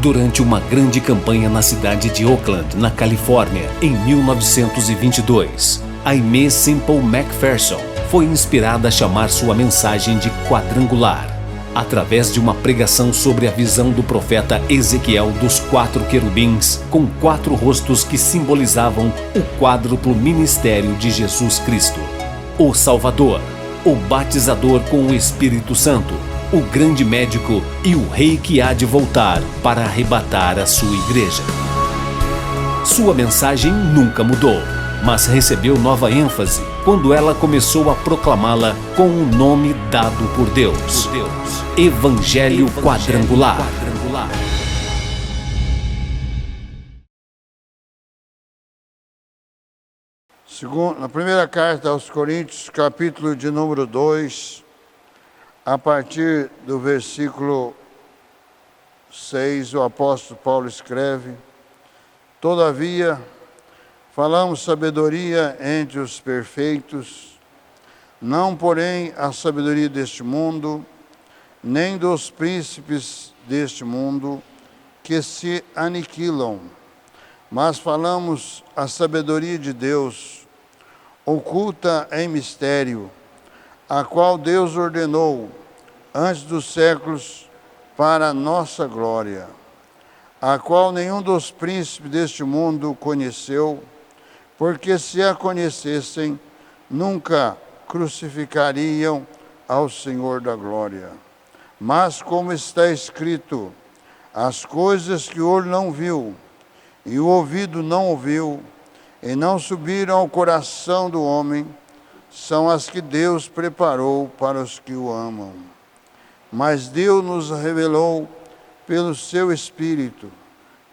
Durante uma grande campanha na cidade de Oakland, na Califórnia, em 1922, Aimee Semple McPherson foi inspirada a chamar sua mensagem de quadrangular, através de uma pregação sobre a visão do profeta Ezequiel dos 4 querubins com 4 rostos que simbolizavam o quádruplo ministério de Jesus Cristo: o Salvador, o Batizador com o Espírito Santo, o grande médico e o rei que há de voltar para arrebatar a sua igreja. Sua mensagem nunca mudou, mas recebeu nova ênfase quando ela começou a proclamá-la com o nome dado por Deus: Evangelho Quadrangular. Na primeira carta aos Coríntios, capítulo de número 2, a partir do versículo 6, o apóstolo Paulo escreve: Todavia, falamos sabedoria entre os perfeitos, não porém a sabedoria deste mundo, nem dos príncipes deste mundo, que se aniquilam, mas falamos a sabedoria de Deus, oculta em mistério, a qual Deus ordenou antes dos séculos para a nossa glória, a qual nenhum dos príncipes deste mundo conheceu, porque se a conhecessem, nunca crucificariam ao Senhor da glória. Mas como está escrito, as coisas que o olho não viu e o ouvido não ouviu, e não subiram ao coração do homem, são as que Deus preparou para os que o amam. Mas Deus nos revelou pelo seu Espírito,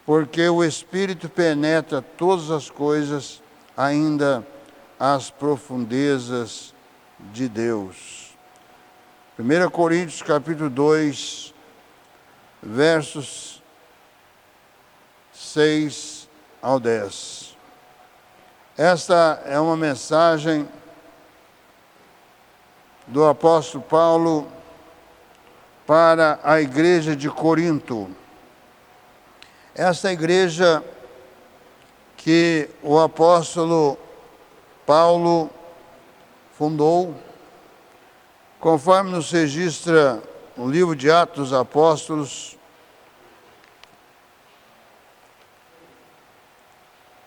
porque o Espírito penetra todas as coisas, ainda as profundezas de Deus. 1 Coríntios capítulo 2, versos 6 ao 10. Esta é uma mensagem do apóstolo Paulo para a igreja de Corinto. Esta igreja que o apóstolo Paulo fundou, conforme nos registra o livro de Atos dos Apóstolos,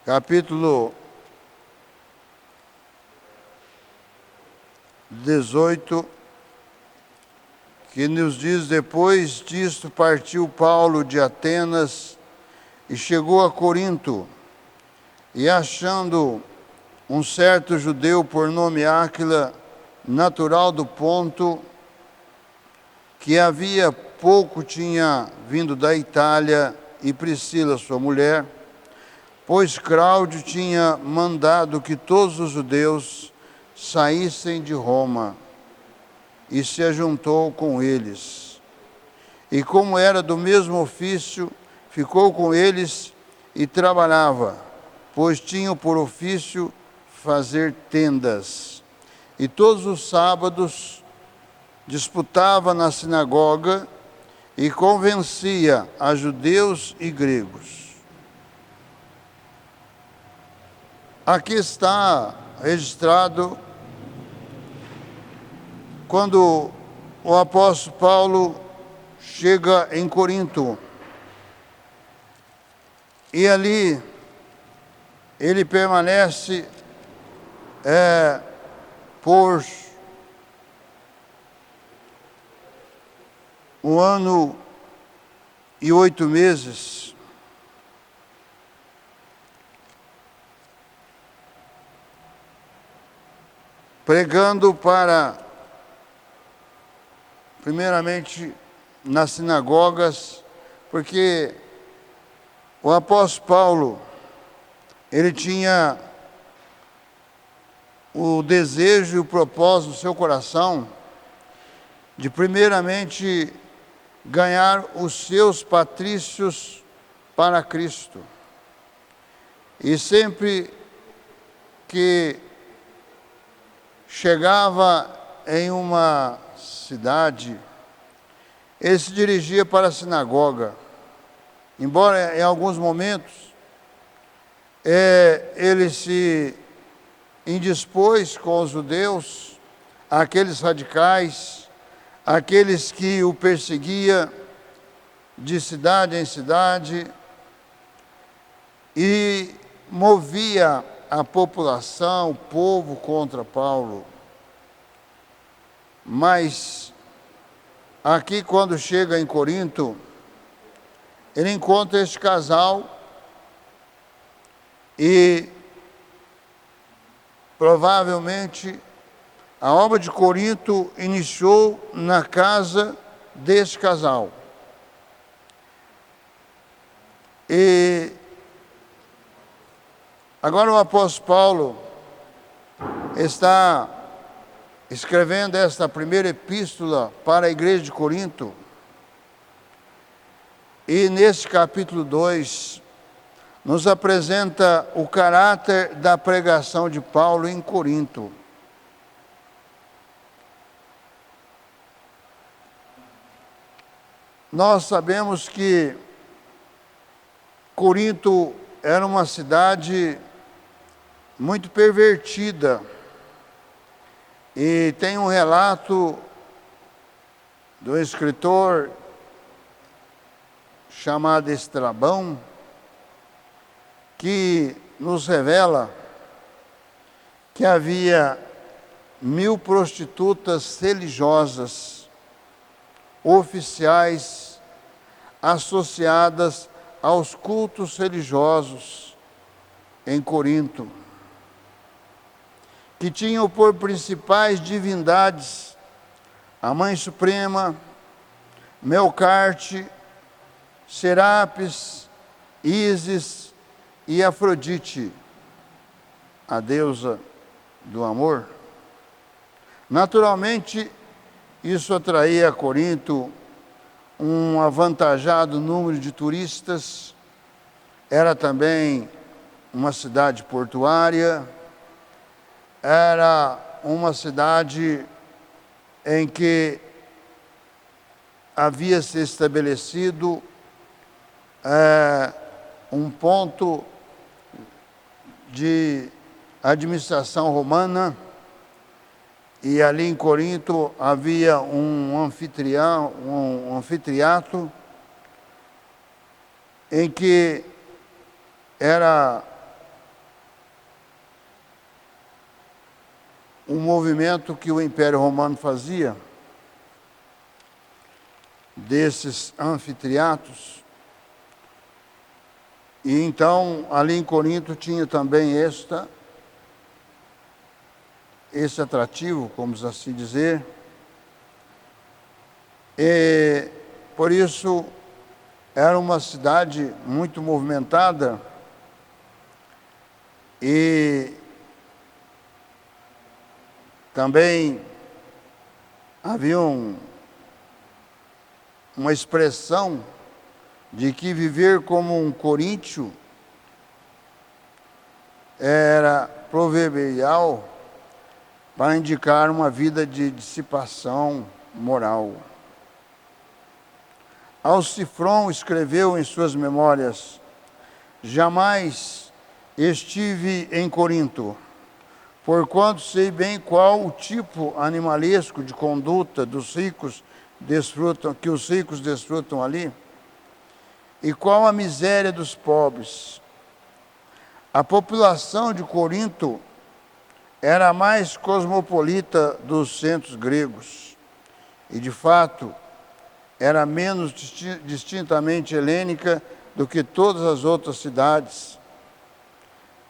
capítulo 18, que nos diz: depois disto partiu Paulo de Atenas e chegou a Corinto, e achando um certo judeu por nome Áquila, natural do Ponto, que havia pouco tinha vindo da Itália, e Priscila, sua mulher, pois Cláudio tinha mandado que todos os judeus saíssem de Roma, e se ajuntou com eles. E como era do mesmo ofício, ficou com eles e trabalhava, pois tinham por ofício fazer tendas. E todos os sábados disputava na sinagoga e convencia a judeus e gregos. Aqui está registrado quando o apóstolo Paulo chega em Corinto. E ali ele permanece por 1 ano e 8 meses. Pregando primeiramente nas sinagogas, porque o apóstolo Paulo, ele tinha o desejo e o propósito do seu coração de primeiramente ganhar os seus patrícios para Cristo. E sempre que chegava em uma cidade, ele se dirigia para a sinagoga embora em alguns momentos ele se indispôs com os judeus, aqueles radicais, aqueles que o perseguia de cidade em cidade, e movia a população, o povo contra Paulo. Mas aqui, quando chega em Corinto, ele encontra este casal e provavelmente a obra de Corinto iniciou na casa desse casal. E agora o apóstolo Paulo está escrevendo esta primeira epístola para a igreja de Corinto. E nesse capítulo 2, nos apresenta o caráter da pregação de Paulo em Corinto. Nós sabemos que Corinto era uma cidade muito pervertida, e tem um relato do escritor chamado Estrabão, que nos revela que havia 1000 prostitutas religiosas, oficiais, associadas aos cultos religiosos em Corinto, que tinham por principais divindades a Mãe Suprema, Melcarte, Serapis, Ísis e Afrodite, a deusa do amor. Naturalmente, isso atraía a Corinto um avantajado número de turistas. Era também uma cidade portuária, era uma cidade em que havia se estabelecido um ponto de administração romana, e ali em Corinto havia um anfiteatro em que era um movimento que o Império Romano fazia, desses anfiteatros. E então, ali em Corinto tinha também esse atrativo, vamos assim dizer. E por isso era uma cidade muito movimentada, e também havia uma expressão de que viver como um coríntio era proverbial para indicar uma vida de dissipação moral. Alcifron escreveu em suas memórias: jamais estive em Corinto, porquanto sei bem qual o tipo animalesco de conduta dos ricos que os ricos desfrutam ali, e qual a miséria dos pobres. A população de Corinto era a mais cosmopolita dos centros gregos, e de fato era menos distintamente helênica do que todas as outras cidades,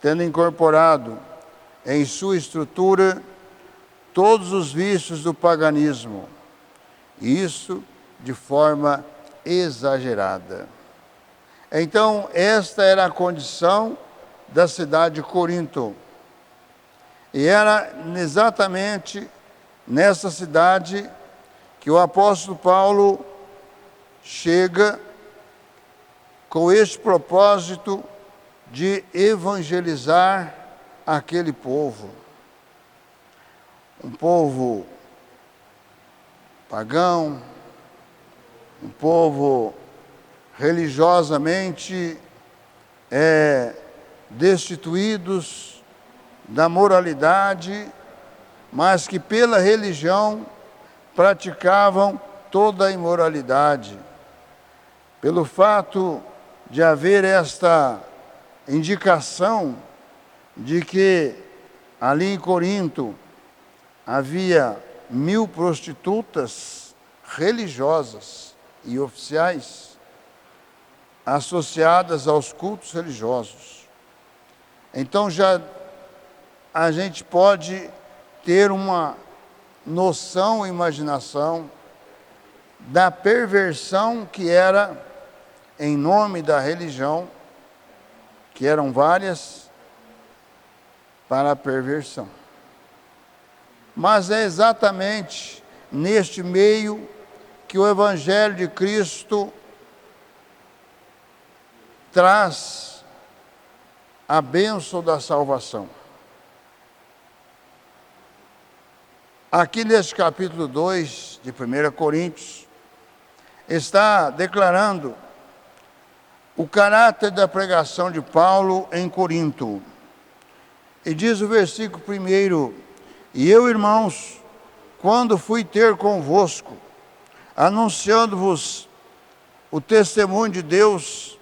tendo incorporado em sua estrutura todos os vícios do paganismo, e isso de forma exagerada. Então, esta era a condição da cidade de Corinto. E era exatamente nessa cidade que o apóstolo Paulo chega com este propósito de evangelizar aquele povo. Um povo pagão, um povo religiosamente destituídos da moralidade, mas que pela religião praticavam toda a imoralidade. Pelo fato de haver esta indicação de que ali em Corinto havia 1000 prostitutas religiosas e oficiais associadas aos cultos religiosos. Então já a gente pode ter uma noção, imaginação da perversão que era em nome da religião, que eram várias, para a perversão. Mas é exatamente neste meio que o Evangelho de Cristo traz a bênção da salvação. Aqui neste capítulo 2 de 1 Coríntios, está declarando o caráter da pregação de Paulo em Corinto. E diz o versículo 1: E eu, irmãos, quando fui ter convosco, anunciando-vos o testemunho de Deus,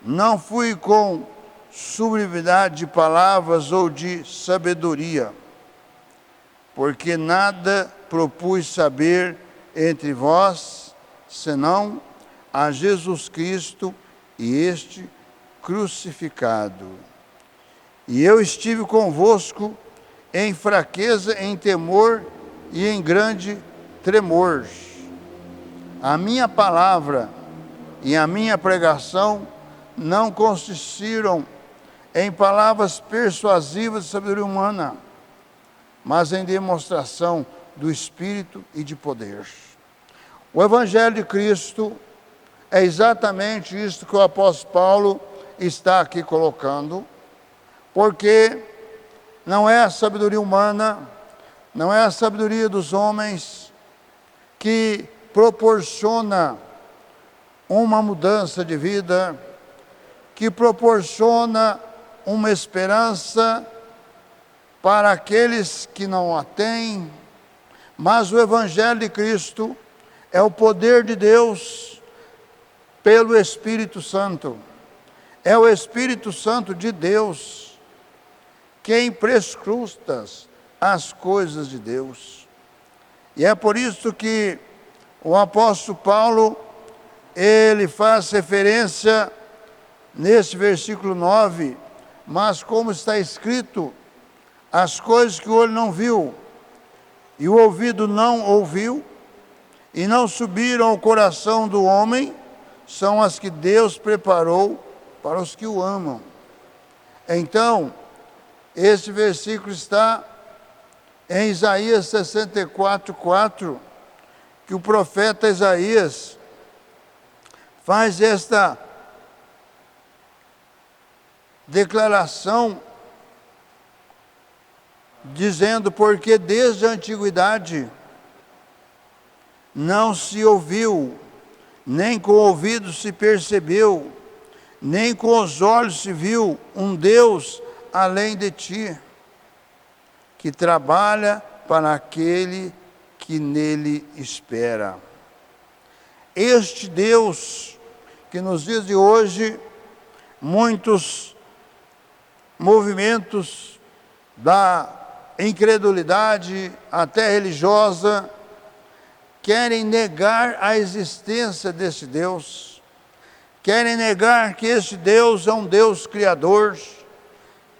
não fui com sublimidade de palavras ou de sabedoria, porque nada propus saber entre vós, senão a Jesus Cristo e este crucificado. E eu estive convosco em fraqueza, em temor e em grande tremor. A minha palavra e a minha pregação não consistiram em palavras persuasivas de sabedoria humana, mas em demonstração do Espírito e de poder. O Evangelho de Cristo é exatamente isso que o apóstolo Paulo está aqui colocando, porque não é a sabedoria humana, não é a sabedoria dos homens que proporciona uma mudança de vida, que proporciona uma esperança para aqueles que não a têm, mas o Evangelho de Cristo é o poder de Deus pelo Espírito Santo. É o Espírito Santo de Deus quem prescruta as coisas de Deus. E é por isso que o apóstolo Paulo, ele faz referência nesse versículo 9, mas como está escrito, as coisas que o olho não viu, e o ouvido não ouviu, e não subiram ao coração do homem, são as que Deus preparou para os que o amam. Então, esse versículo está em Isaías 64:4, que o profeta Isaías faz esta declaração, dizendo: porque desde a antiguidade não se ouviu, nem com o ouvido se percebeu, nem com os olhos se viu um Deus além de ti, que trabalha para aquele que nele espera. Este Deus, que nos dias de hoje, muitos movimentos da incredulidade, até religiosa, querem negar a existência desse Deus, querem negar que este Deus é um Deus criador,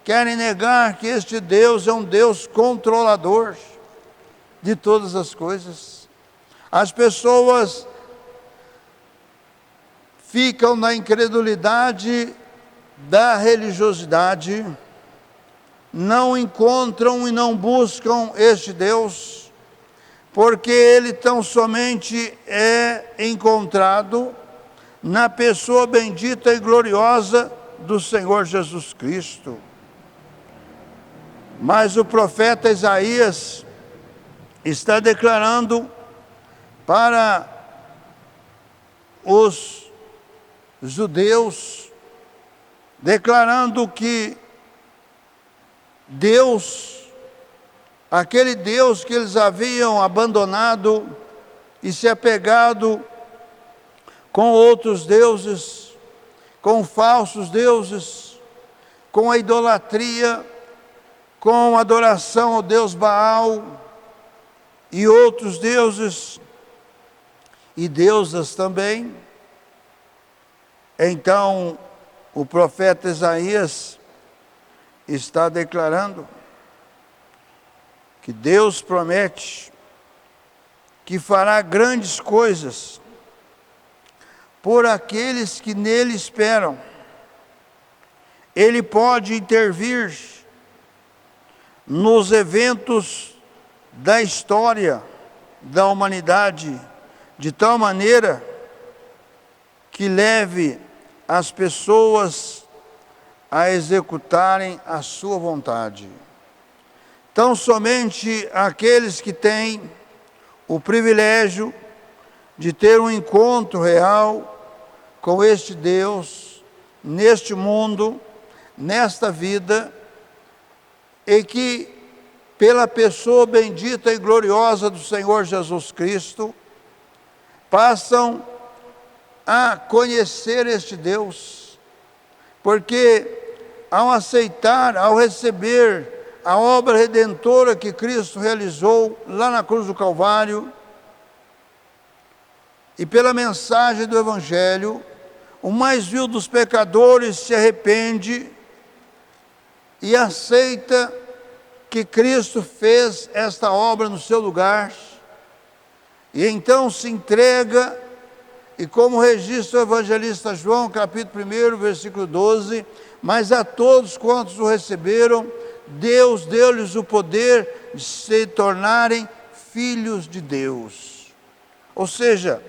querem negar que este Deus é um Deus controlador de todas as coisas. As pessoas ficam na incredulidade da religiosidade, não encontram e não buscam este Deus, porque ele tão somente é encontrado na pessoa bendita e gloriosa do Senhor Jesus Cristo. Mas o profeta Isaías está declarando para os judeus, declarando que Deus, aquele Deus que eles haviam abandonado e se apegado com outros deuses, com falsos deuses, com a idolatria, com a adoração ao Deus Baal e outros deuses e deusas também. Então, o profeta Isaías está declarando que Deus promete que fará grandes coisas por aqueles que nele esperam. Ele pode intervir nos eventos da história da humanidade de tal maneira que leve as pessoas a executarem a sua vontade. Então, somente aqueles que têm o privilégio de ter um encontro real com este Deus, neste mundo, nesta vida, e que, pela pessoa bendita e gloriosa do Senhor Jesus Cristo, passam a conhecer este Deus, porque ao aceitar, ao receber a obra redentora que Cristo realizou lá na cruz do Calvário, e pela mensagem do Evangelho, o mais vil dos pecadores se arrepende e aceita que Cristo fez esta obra no seu lugar, e então se entrega, e como registra o evangelista João, capítulo 1, versículo 12, mas a todos quantos o receberam, Deus deu-lhes o poder de se tornarem filhos de Deus. Ou seja,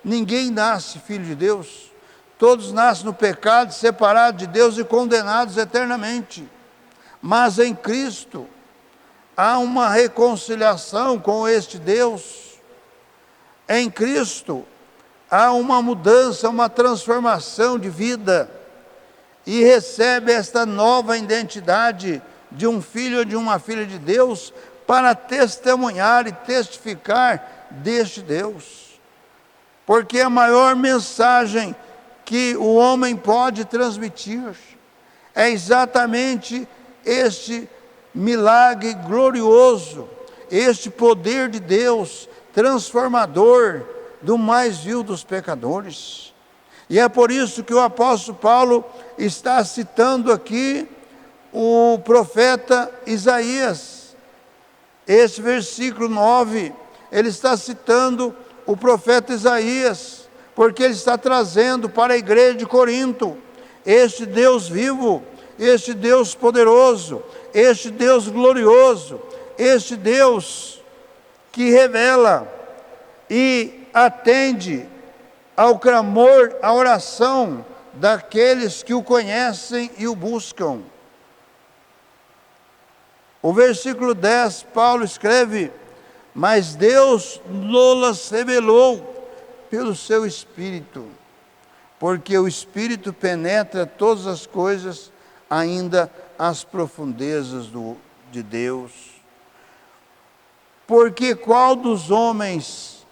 ninguém nasce filho de Deus, todos nascem no pecado, separados de Deus e condenados eternamente. Mas em Cristo há uma reconciliação com este Deus. Em Cristo há uma mudança, uma transformação de vida, e recebe esta nova identidade de um filho ou de uma filha de Deus, para testemunhar e testificar deste Deus. Porque a maior mensagem que o homem pode transmitir é exatamente este milagre glorioso, este poder de Deus transformador do mais vil dos pecadores. E é por isso que o apóstolo Paulo está citando aqui o profeta Isaías. Esse versículo 9, ele está citando o profeta Isaías, porque ele está trazendo para a igreja de Corinto este Deus vivo, este Deus poderoso, este Deus glorioso, este Deus que revela e atende ao clamor, à oração daqueles que o conhecem e o buscam. O versículo 10, Paulo escreve: mas Deus nos revelou pelo seu Espírito, porque o Espírito penetra todas as coisas, ainda as profundezas de Deus. Porque qual dos homens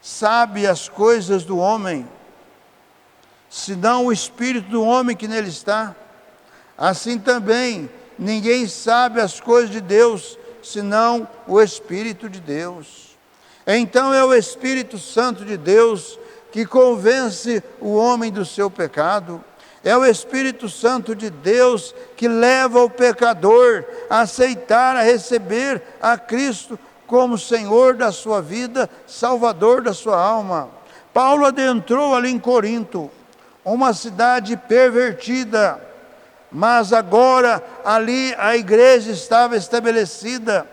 sabe as coisas do homem, senão o Espírito do homem que nele está? Assim também, ninguém sabe as coisas de Deus, senão o Espírito de Deus. Então é o Espírito Santo de Deus que convence o homem do seu pecado. É o Espírito Santo de Deus que leva o pecador a aceitar, a receber a Cristo como Senhor da sua vida, Salvador da sua alma. Paulo adentrou ali em Corinto, uma cidade pervertida, mas agora ali a igreja estava estabelecida.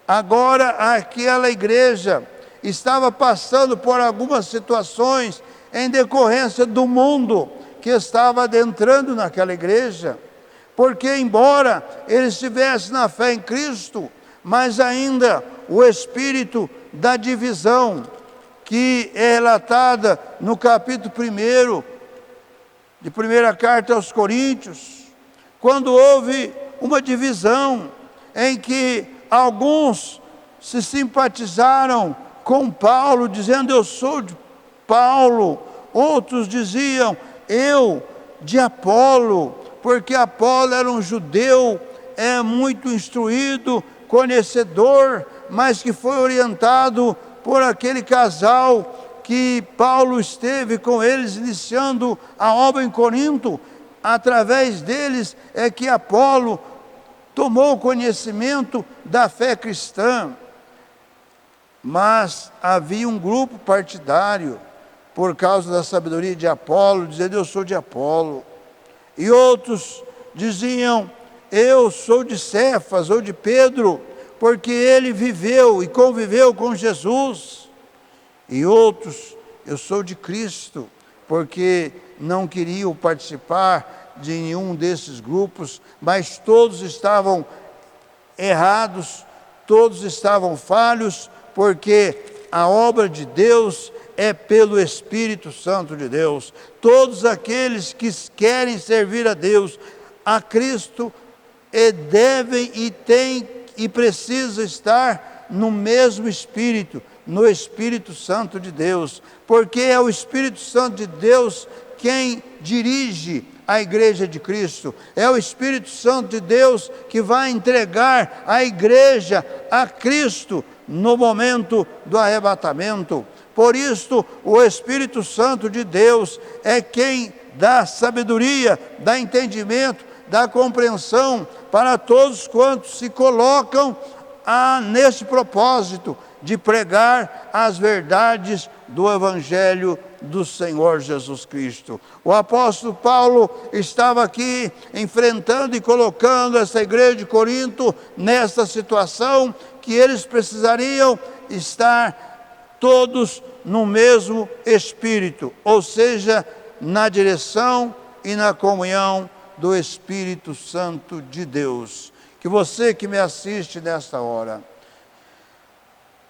Agora aquela igreja estava passando por algumas situações em decorrência do mundo que estava adentrando naquela igreja, porque embora eles estivessem na fé em Cristo, mas ainda o espírito da divisão, que é relatada no capítulo 1 de primeira carta aos Coríntios, quando houve uma divisão em que alguns se simpatizaram com Paulo, dizendo eu sou de Paulo, outros diziam eu de Apolo, porque Apolo era um judeu muito instruído, conhecedor, mas que foi orientado por aquele casal que Paulo esteve com eles iniciando a obra em Corinto. Através deles é que Apolo tomou conhecimento da fé cristã. Mas havia um grupo partidário, por causa da sabedoria de Apolo, dizendo eu sou de Apolo. E outros diziam eu sou de Cefas ou de Pedro, porque ele viveu e conviveu com Jesus. E outros, eu sou de Cristo, porque não queriam participar de nenhum desses grupos, mas todos estavam errados, todos estavam falhos, porque a obra de Deus é pelo Espírito Santo de Deus. Todos aqueles que querem servir a Deus, a Cristo, devem e têm e precisam estar no mesmo Espírito, no Espírito Santo de Deus, porque é o Espírito Santo de Deus quem dirige a igreja de Cristo, é o Espírito Santo de Deus que vai entregar a igreja a Cristo no momento do arrebatamento. Por isso, o Espírito Santo de Deus é quem dá sabedoria, dá entendimento, dá compreensão para todos quantos se colocam nesse propósito de pregar as verdades do Evangelho do Senhor Jesus Cristo. O apóstolo Paulo estava aqui enfrentando e colocando essa igreja de Corinto nessa situação que eles precisariam estar todos no mesmo Espírito, ou seja, na direção e na comunhão do Espírito Santo de Deus. Que você que me assiste nesta hora,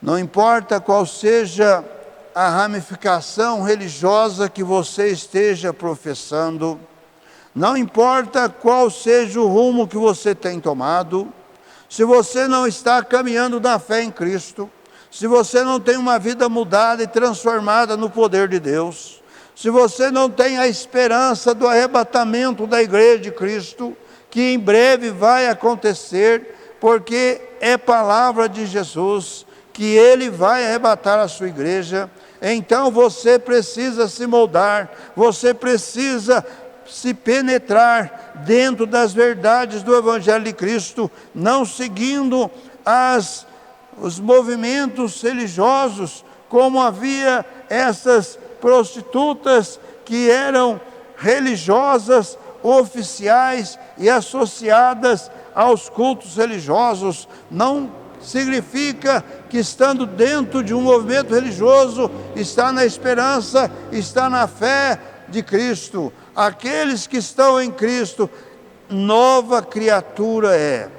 não importa qual seja a ramificação religiosa que você esteja professando, não importa qual seja o rumo que você tem tomado, se você não está caminhando na fé em Cristo, se você não tem uma vida mudada e transformada no poder de Deus, se você não tem a esperança do arrebatamento da igreja de Cristo, que em breve vai acontecer, porque é palavra de Jesus, que Ele vai arrebatar a sua igreja, então você precisa se moldar, você precisa se penetrar dentro das verdades do Evangelho de Cristo, não seguindo os movimentos religiosos, como havia essas prostitutas que eram religiosas, oficiais e associadas aos cultos religiosos. Não significa que estando dentro de um movimento religioso, está na esperança, está na fé de Cristo. Aqueles que estão em Cristo, nova criatura é.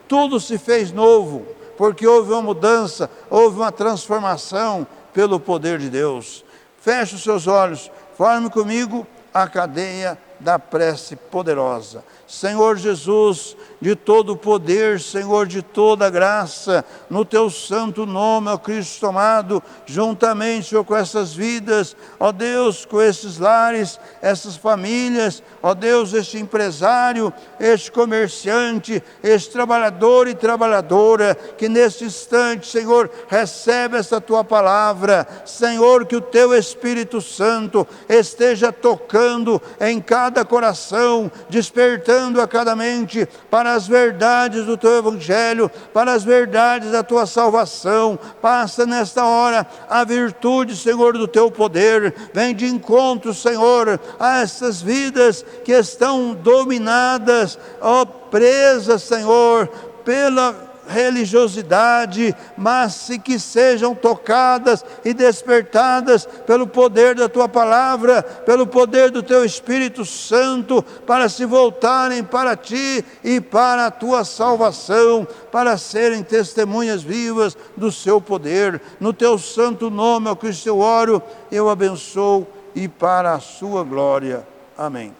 Tudo se fez novo, porque houve uma mudança, houve uma transformação pelo poder de Deus. Feche os seus olhos, forme comigo a cadeia da prece poderosa. Senhor Jesus, de todo o poder, Senhor, de toda a graça, no Teu santo nome, ó Cristo amado, juntamente, Senhor, com essas vidas, ó Deus, com esses lares, essas famílias, ó Deus, este empresário, este comerciante, este trabalhador e trabalhadora, que neste instante, Senhor, recebe essa Tua palavra, Senhor, que o Teu Espírito Santo esteja tocando em cada coração, despertando a cada mente para as verdades do Teu Evangelho, para as verdades da Tua salvação. Passa nesta hora a virtude, Senhor, do Teu poder. Vem de encontro, Senhor, a essas vidas que estão dominadas, ó, presas, Senhor, pela religiosidade, mas que sejam tocadas e despertadas pelo poder da Tua palavra, pelo poder do Teu Espírito Santo, para se voltarem para Ti e para a Tua salvação, para serem testemunhas vivas do Seu poder. No Teu santo nome, ó Cristo, eu oro, eu abençoo, e para a Sua glória. Amém.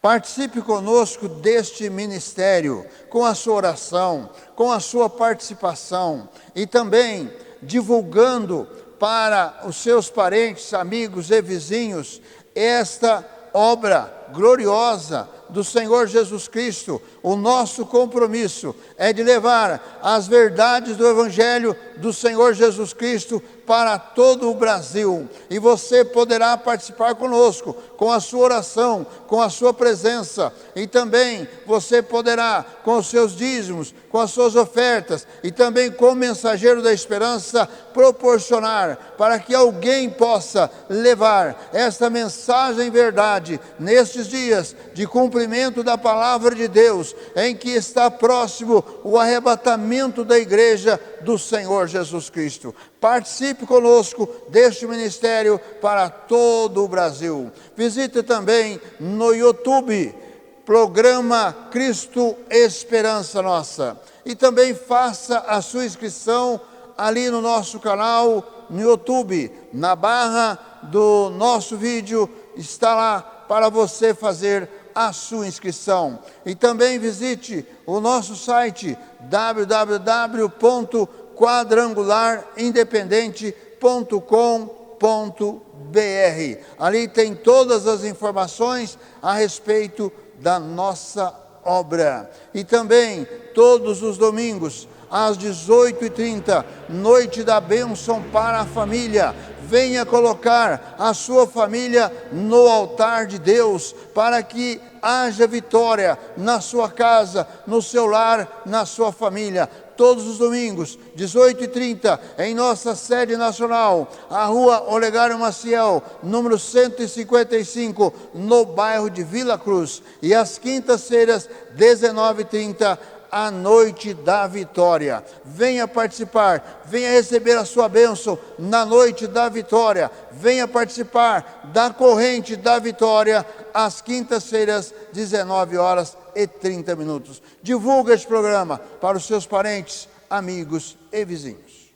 Participe conosco deste ministério, com a sua oração, com a sua participação e também divulgando para os seus parentes, amigos e vizinhos esta obra gloriosa do Senhor Jesus Cristo. O nosso compromisso é de levar as verdades do Evangelho do Senhor Jesus Cristo para todo o Brasil. E você poderá participar conosco, com a sua oração, com a sua presença. E também você poderá, com os seus dízimos, com as suas ofertas, e também como mensageiro da esperança, proporcionar para que alguém possa levar esta mensagem verdade nestes dias de cumprimento da palavra de Deus, em que está próximo o arrebatamento da igreja do Senhor Jesus Cristo. Participe conosco deste ministério para todo o Brasil. Visite também no YouTube, programa Cristo Esperança Nossa. E também faça a sua inscrição ali no nosso canal no YouTube. Na barra do nosso vídeo está lá para você fazer a sua inscrição. E também visite o nosso site www.quadrangularirindependente.com.br. Ali tem todas as informações a respeito da nossa obra. E também todos os domingos às 18h30, noite da bênção para a família. Venha colocar a sua família no altar de Deus, para que haja vitória na sua casa, no seu lar, na sua família. Todos os domingos, 18h30, em nossa sede nacional, a rua Olegário Maciel, número 155, no bairro de Vila Cruz. E às quintas-feiras, 19h30, a noite da vitória. Venha participar, venha receber a sua bênção na noite da vitória. Venha participar da corrente da vitória às quintas-feiras, 19h30. Divulga este programa para os seus parentes, amigos e vizinhos.